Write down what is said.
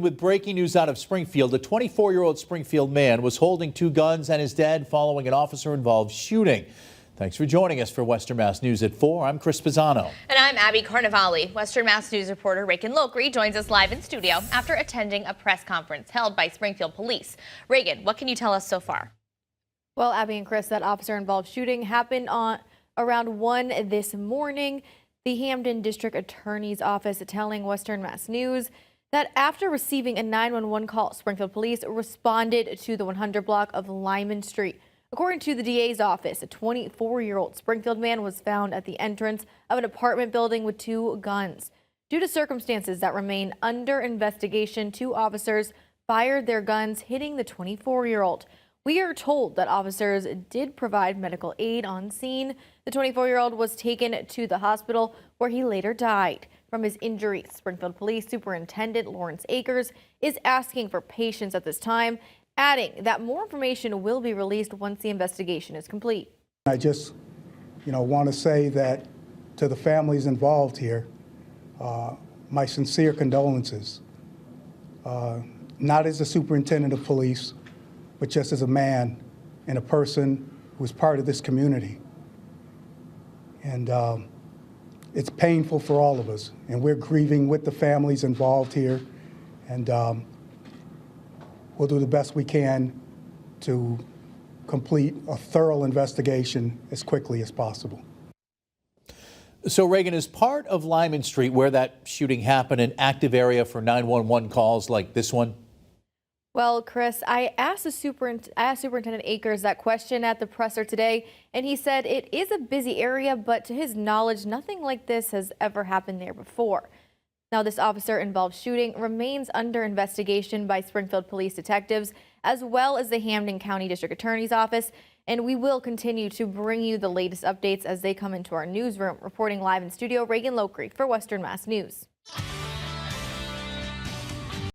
With breaking news out of Springfield, a 24-year-old Springfield man was holding two guns and is dead following an officer-involved shooting. Thanks for joining us for Western Mass News at 4. I'm Chris Pisano. And I'm Abby Carnevale. Western Mass News reporter Reagan Lokri joins us live in studio after attending a press conference held by Springfield Police. Reagan, what can you tell us so far? Well, Abby and Chris, that officer-involved shooting happened on around 1 this morning. The Hampden District Attorney's Office telling Western Mass News that after receiving a 911 call, Springfield Police responded to the 100 block of Lyman Street. According to the DA's office, a 24-year-old Springfield man was found at the entrance of an apartment building with two guns. Due to circumstances that remain under investigation, two officers fired their guns, hitting the 24-year-old. We are told that officers did provide medical aid on scene. The 24-year-old was taken to the hospital where he later died from his injuries. Springfield Police Superintendent Lawrence Akers is asking for patience at this time, adding that more information will be released once the investigation is complete. I just, want to say that to the families involved here, my sincere condolences, not as the superintendent of police, but just as a man and a person who is part of this community. And it's painful for all of us, and we're grieving with the families involved here, and we'll do the best we can to complete a thorough investigation as quickly as possible. So, Reagan, is part of Lyman Street where that shooting happened an active area for 911 calls like this one? Well, Chris, I asked Superintendent Akers that question at the presser today, and he said it is a busy area, but to his knowledge, nothing like this has ever happened there before. Now, this officer-involved shooting remains under investigation by Springfield Police detectives, as well as the Hampden County District Attorney's Office, and we will continue to bring you the latest updates as they come into our newsroom. Reporting live in studio, Reagan Lokri for Western Mass News.